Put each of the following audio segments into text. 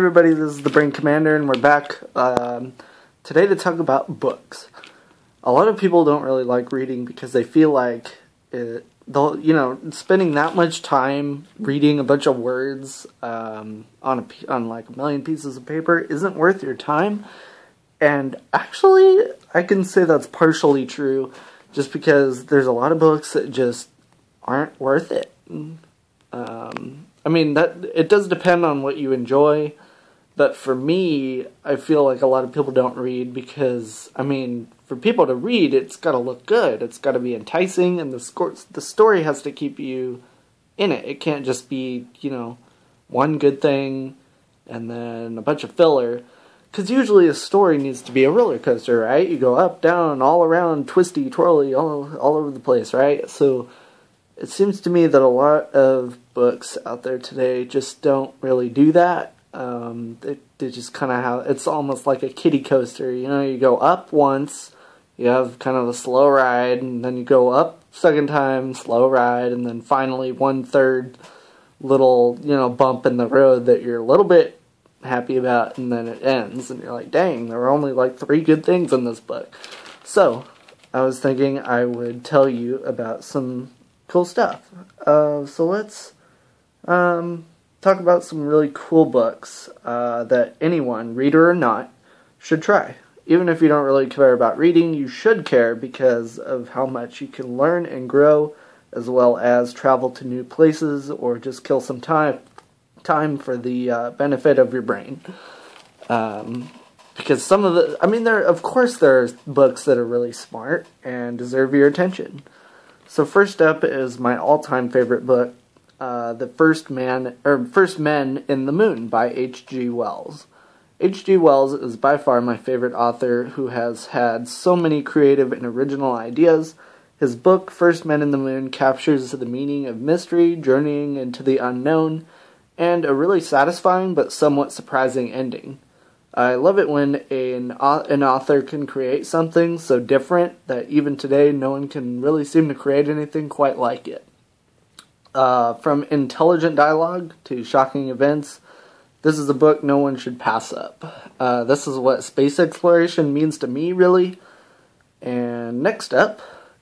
Everybody, this is the Brain Commander, and we're back today to talk about books. A lot of people don't really like reading because they feel like spending that much time reading a bunch of words on like a million pieces of paper isn't worth your time. And actually, I can say that's partially true, just because there's a lot of books that just aren't worth it. I mean, it does depend on what you enjoy, but for me, I feel like a lot of people don't read because, I mean, for people to read, it's got to look good, it's got to be enticing, and the story has to keep you in it. It can't just be, one good thing and then a bunch of filler, because usually a story needs to be a roller coaster, right? You go up, down, all around, twisty, twirly, all over the place, right? So it seems to me that a lot of books out there today just don't really do that. They just kind of have, it's almost like a kiddie coaster, you go up once, you have kind of a slow ride, and then you go up second time, slow ride, and then finally 1/3 little, bump in the road that you're a little bit happy about, and then it ends, and you're like, dang, there were only like 3 good things in this book. So, I was thinking I would tell you about some cool stuff. So let's talk about some really cool books that anyone, reader or not, should try. Even if you don't really care about reading, you should care because of how much you can learn and grow, as well as travel to new places or just kill some time for the benefit of your brain. Because some of the, of course there are books that are really smart and deserve your attention. So first up is my all-time favorite book, The First Men in the Moon by H.G. Wells. H.G. Wells is by far my favorite author who has had so many creative and original ideas. His book, First Men in the Moon, captures the meaning of mystery, journeying into the unknown, and a really satisfying but somewhat surprising ending. I love it when an author can create something so different that even today no one can really seem to create anything quite like it. From intelligent dialogue to shocking events, this is a book no one should pass up. This is what space exploration means to me, really. And next up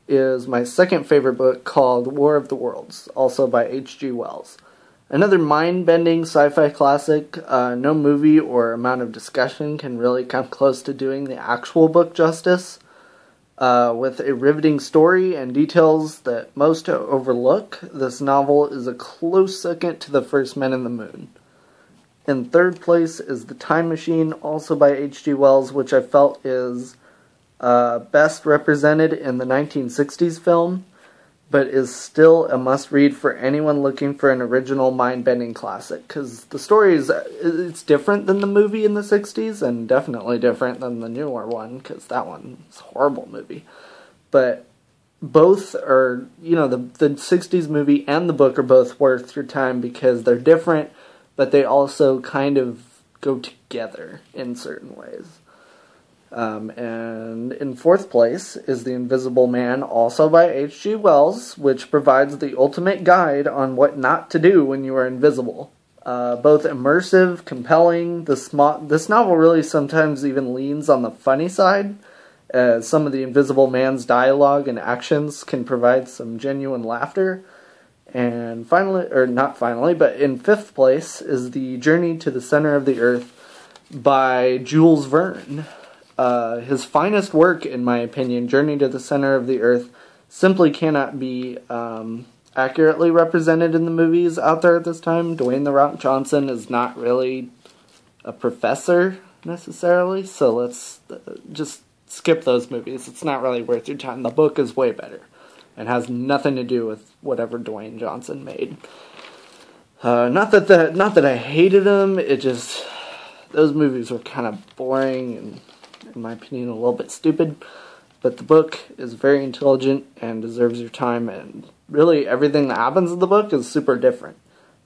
is my second favorite book called War of the Worlds, also by H.G. Wells. Another mind-bending sci-fi classic. No movie or amount of discussion can really come close to doing the actual book justice. With a riveting story and details that most overlook, this novel is a close second to The First Men in the Moon. In third place is The Time Machine, also by H.G. Wells, which I felt is best represented in the 1960s film, but is still a must-read for anyone looking for an original mind-bending classic, because the story it's different than the movie in the 60s, and definitely different than the newer one, because that one's a horrible movie. But both are, the 60s movie and the book are both worth your time because they're different, but they also kind of go together in certain ways. And in fourth place is The Invisible Man, also by H.G. Wells, which provides the ultimate guide on what not to do when you are invisible. Both immersive, compelling, this novel really sometimes even leans on the funny side, as some of the Invisible Man's dialogue and actions can provide some genuine laughter. And finally, or not finally, but in fifth place is The Journey to the Center of the Earth by Jules Verne. His finest work, in my opinion, Journey to the Center of the Earth, simply cannot be accurately represented in the movies out there at this time. Dwayne "The Rock" Johnson is not really a professor, necessarily, so let's just skip those movies. It's not really worth your time. The book is way better, and has nothing to do with whatever Dwayne Johnson made. Not that I hated him, it just, those movies were kind of boring and, in my opinion, a little bit stupid, but the book is very intelligent and deserves your time, and really everything that happens in the book is super different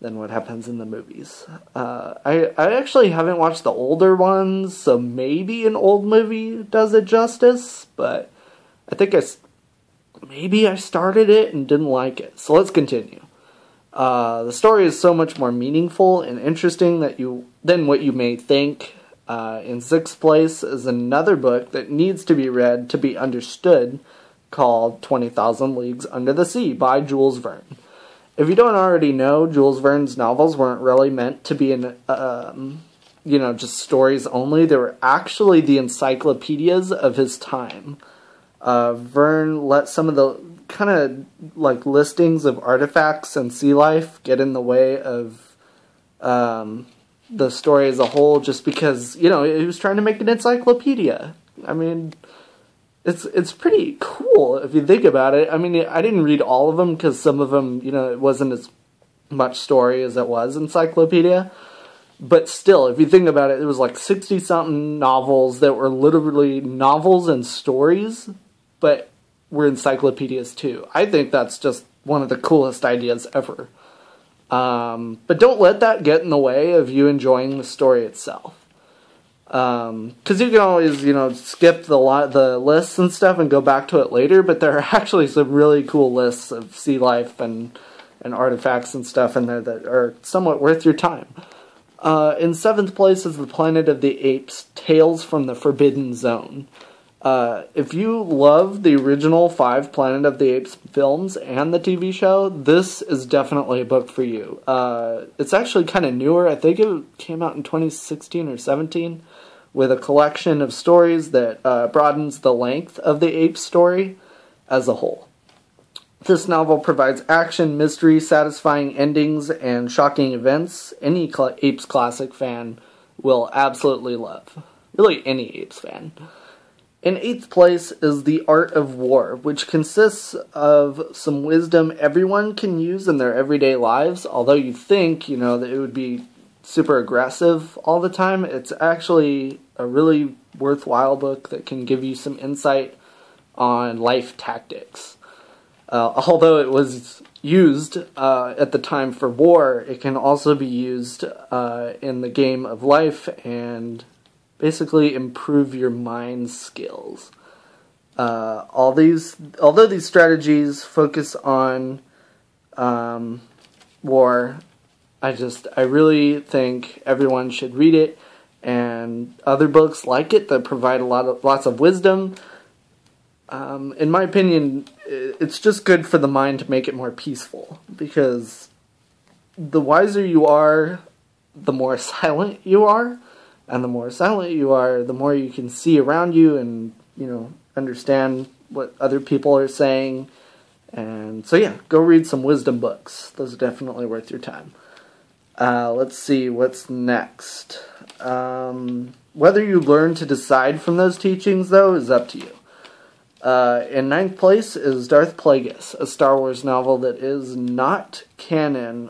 than what happens in the movies. I actually haven't watched the older ones, so maybe an old movie does it justice, but I think maybe I started it and didn't like it, so let's continue. The story is so much more meaningful and interesting than what you may think. In sixth place is another book that needs to be read to be understood, called 20,000 Leagues Under the Sea by Jules Verne. If you don't already know, Jules Verne's novels weren't really meant to be just stories only. They were actually the encyclopedias of his time. Verne let some of the kind of like listings of artifacts and sea life get in the way of the story as a whole, just because, he was trying to make an encyclopedia. I mean, it's pretty cool if you think about it. I mean, I didn't read all of them because some of them, it wasn't as much story as it was encyclopedia. But still, if you think about it, it was like 60-something novels that were literally novels and stories, but were encyclopedias too. I think that's just one of the coolest ideas ever. But don't let that get in the way of you enjoying the story itself. Because you can always, skip the lists and stuff and go back to it later, but there are actually some really cool lists of sea life and artifacts and stuff in there that are somewhat worth your time. In seventh place is The Planet of the Apes, Tales from the Forbidden Zone. If you love the original 5 Planet of the Apes films and the TV show, this is definitely a book for you. It's actually kind of newer. I think it came out in 2016 or 17, with a collection of stories that broadens the length of the ape story as a whole. This novel provides action, mystery, satisfying endings, and shocking events any Apes classic fan will absolutely love. Really, any Apes fan. In eighth place is The Art of War, which consists of some wisdom everyone can use in their everyday lives. Although you think, that it would be super aggressive all the time, it's actually a really worthwhile book that can give you some insight on life tactics. Although it was used at the time for war, it can also be used in the game of life and basically improve your mind skills. Although these strategies focus on war, I really think everyone should read it, and other books like it that provide lots of wisdom. In my opinion, it's just good for the mind to make it more peaceful, because the wiser you are, the more silent you are, and the more silent you are, the more you can see around you and, understand what other people are saying. And so yeah, go read some wisdom books. Those are definitely worth your time. Let's see, what's next? Whether you learn to decide from those teachings, though, is up to you. In ninth place is Darth Plagueis, a Star Wars novel that is not canon,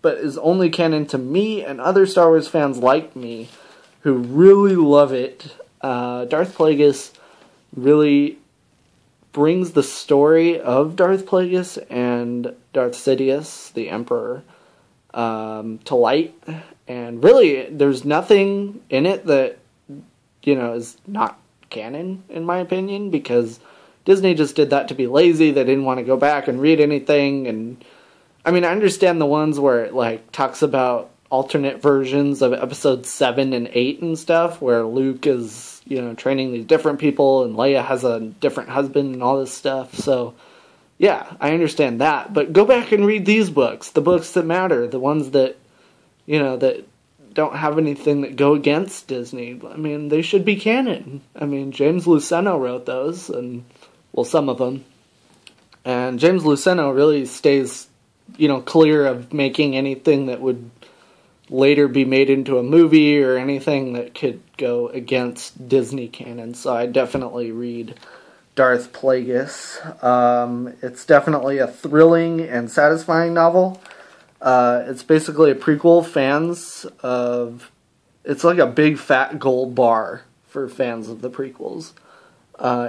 but is only canon to me and other Star Wars fans like me who really love it. Darth Plagueis really brings the story of Darth Plagueis and Darth Sidious, the Emperor, to light. And really, there's nothing in it that, is not canon, in my opinion, because Disney just did that to be lazy. They didn't want to go back and read anything. And I mean, I understand the ones where it talks about alternate versions of episodes 7 and 8 and stuff, where Luke is training these different people and Leia has a different husband and all this stuff. So yeah, I understand that, but go back and read these books, the books that matter, the ones that that don't have anything that go against Disney. I mean, they should be canon. I mean, James Luceno wrote those, and, well, some of them. And James Luceno really stays, clear of making anything that would later be made into a movie or anything that could go against Disney canon. So I definitely read Darth Plagueis. It's definitely a thrilling and satisfying novel. It's basically a prequel it's like a big fat gold bar for fans of the prequels.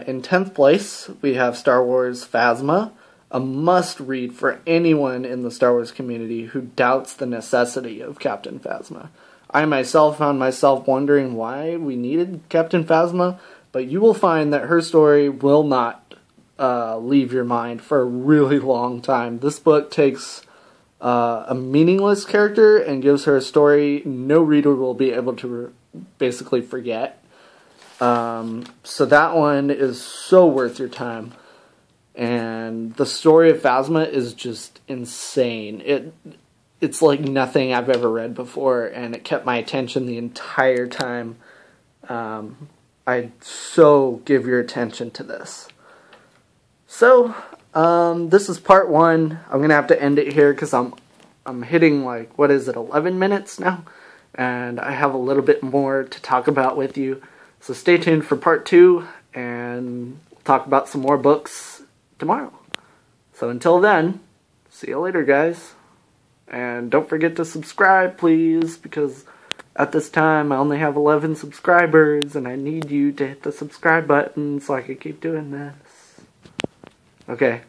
In 10th place, we have Star Wars Phasma, a must-read for anyone in the Star Wars community who doubts the necessity of Captain Phasma. I myself found myself wondering why we needed Captain Phasma, but you will find that her story will not leave your mind for a really long time. This book takes a meaningless character and gives her a story no reader will be able to basically forget. So that one is so worth your time. And the story of Phasma is just insane. It's like nothing I've ever read before, and it kept my attention the entire time. I'd so give your attention to this. So, this is part 1. I'm going to have to end it here because I'm hitting, like, 11 minutes now? And I have a little bit more to talk about with you. So stay tuned for part 2, and we'll talk about some more books tomorrow. So until then, see you later, guys. And don't forget to subscribe, please, because at this time I only have 11 subscribers, and I need you to hit the subscribe button so I can keep doing this. Okay,